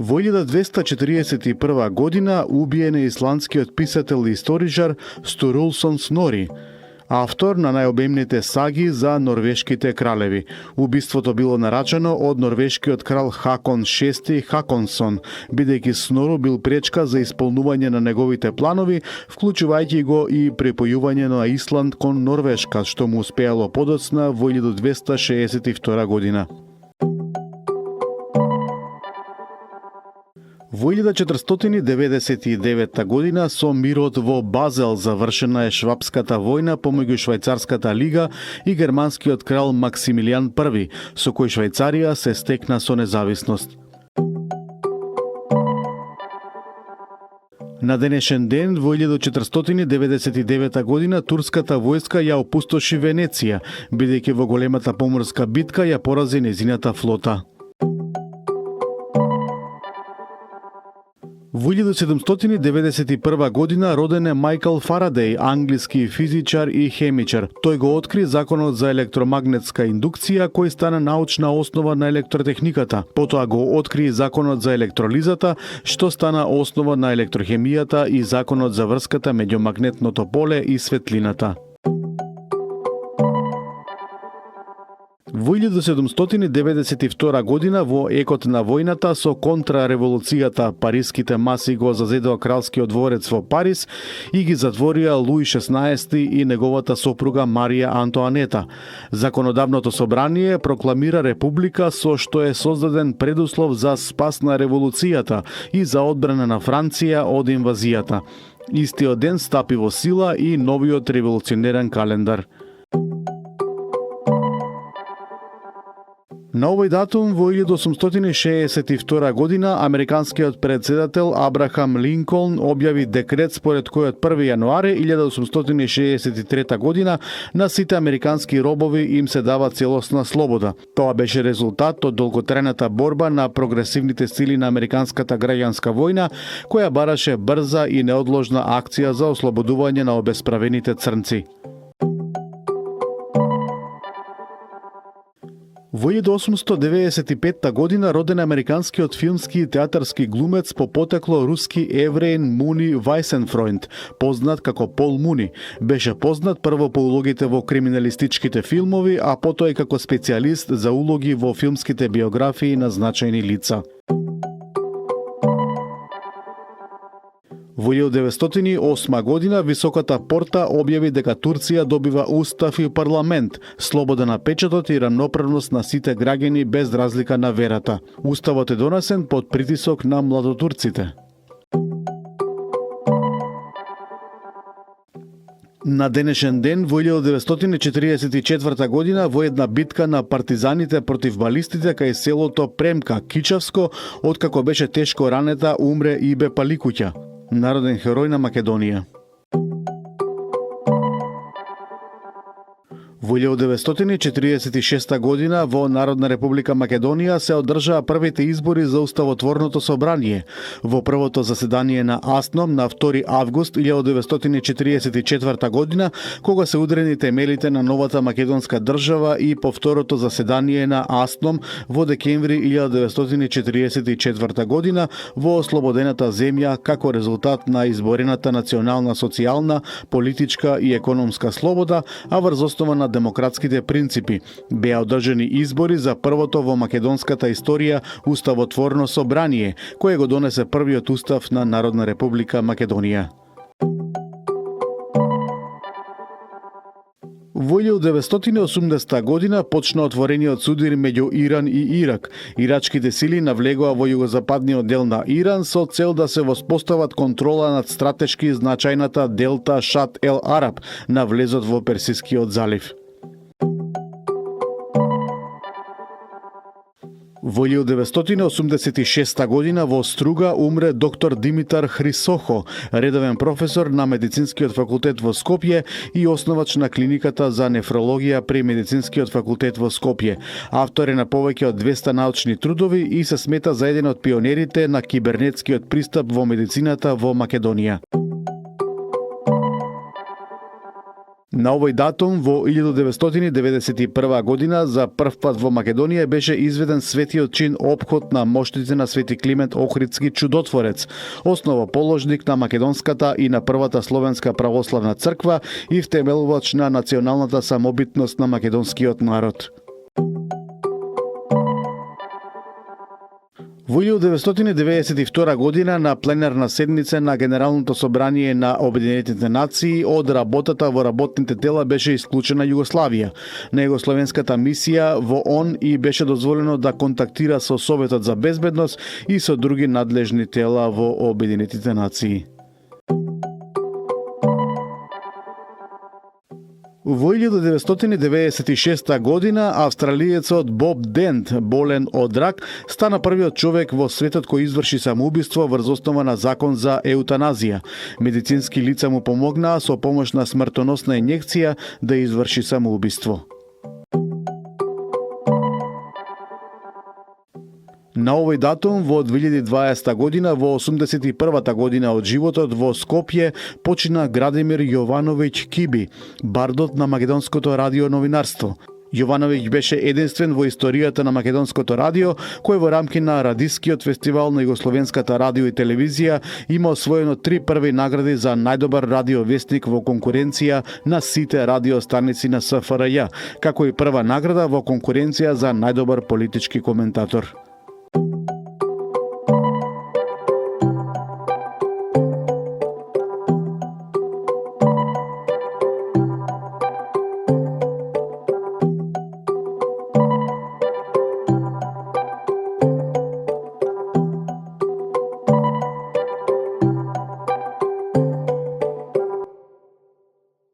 Во 1241 година убиен е исландскиот писател и историчар Стурулсон Снори, автор на најобемните саги за норвешките кралеви. Убиството било нарачено од норвешкиот крал Хакон VI Хаконсон, бидејќи Снору бил пречка за исполнување на неговите планови, вклучувајќи го и припојување на Исланд кон Норвешка, што му успеало подоцна во 1262 година. Во 1499 година со мирот во Базел завршена е Швапската војна помеѓу Швајцарската лига и германскиот крал Максимилијан I, со кој Швајцарија се стекна со независност. На денешен ден, во 1499 година, турската војска ја опустоши Венеција, бидејќи во големата поморска битка ја порази нејзината флота. Во 1791 година роден е Мајкл Фарадеј, англиски физичар и хемичар. Тој го откри законот за електромагнетска индукција, кој стана научна основа на електротехниката. Потоа го откри законот за електролизата, што стана основа на електрохемијата, и законот за врската меѓу магнетното поле и светлината. Во 1792 година, во екот на војната со контрареволуцијата, париските маси го зазедоа кралскиот дворец во Париз и ги затворија Луи XVI и неговата сопруга Марија Антоанета. Законодавното собрание прокламира република, со што е создаден предуслов за спас на револуцијата и за одбрана на Франција од инвазијата. Истиот ден стапи во сила и новиот револуционерен календар. На овој датум во 1862 година американскиот председател Абрахам Линколн објави декрет според кој од 1 јануари 1863 година на сите американски робови им се дава целосна слобода. Тоа беше резултат од долготрајната борба на прогресивните сили на американската граѓанска војна, која бараше брза и неодложна акција за ослободување на обесправените црнци. Во 1895 година роден американскиот филмски и театарски глумец по потекло руски евреин Муни Вајсенфройнд, познат како Пол Муни. Беше познат прво по улогите во криминалистичките филмови, а потоа и како специјалист за улоги во филмските биографии на значајни лица. Во 1908 година Високата порта објави дека Турција добива устав и парламент, слобода на печатот и рамноправност на сите граѓани без разлика на верата. Уставот е донесен под притисок на младотурците. На денешен ден, во 1944 година, во една битка на партизаните против балистите кај селото Премка, Кичавско, откако беше тешко ранета, умре Ибе Паликуќа, народен херој на Македонија. Во 1946 година во Народна република Македонија се одржаа првите избори за Уставотворното собрание. Во првото заседание на АСНОМ на 2 август 1944 година, кога се удрени темелите на новата македонска држава, и по второто заседание на АСНОМ во декември 1944 година во ослободената земја како резултат на изборената национална социјална, политичка и економска слобода, а врз основа на демократските принципи. Беа одржани избори за првото во македонската историја уставотворно собрание, кое го донесе првиот устав на Народна република Македонија. Во 1980 година почна отворениот судир меѓу Иран и Ирак. Ирачките сили навлегоа во југозападниот дел на Иран со цел да се воспостават контрола над стратешки значајната делта Шат ел Араб на влезот во Персискиот залив. Во 1986 година во Струга умре доктор Димитар Хрисохо, редовен професор на Медицинскиот факултет во Скопје и основач на клиниката за нефрологија при Медицинскиот факултет во Скопје. Автор е на повеќе од 200 научни трудови и се смета за еден од пионерите на кибернетскиот пристап во медицината во Македонија. На овој датум во 1991 година за прв пат во Македонија беше изведен светиот чин опход на моштите на Свети Климент Охридски чудотворец, основоположник на македонската и на првата словенска православна црква и втемелувач на националната самобитност на македонскиот народ. Во 1992 година на пленарна седница на Генералното собрание на Обединетите нации од работата во работните тела беше исклучена Југославија. На југословенската мисија во ООН и беше дозволено да контактира со Советот за безбедност и со други надлежни тела во Обединетите нации. Во 1996 година австралиецот Боб Дент, болен од рак, стана првиот човек во светот кој изврши самоубиство врз основа на закон за еутаназија. Медицински лица му помогнаа со помош на смртоносна инјекција да изврши самоубиство. На овој датум во 2020 година, во 81-та година од животот во Скопје, почина Градимир Јовановиќ Киби, бардот на македонското радионовинарство. Јовановиќ беше единствен во историјата на македонското радио, кој во рамки на Радискиот фестивал на Југословенската радио и телевизија има освоено 3 први награди за најдобар радиовестник во конкуренција на сите радиостаници на СФРЈ, како и прва награда во конкуренција за најдобар политички коментатор.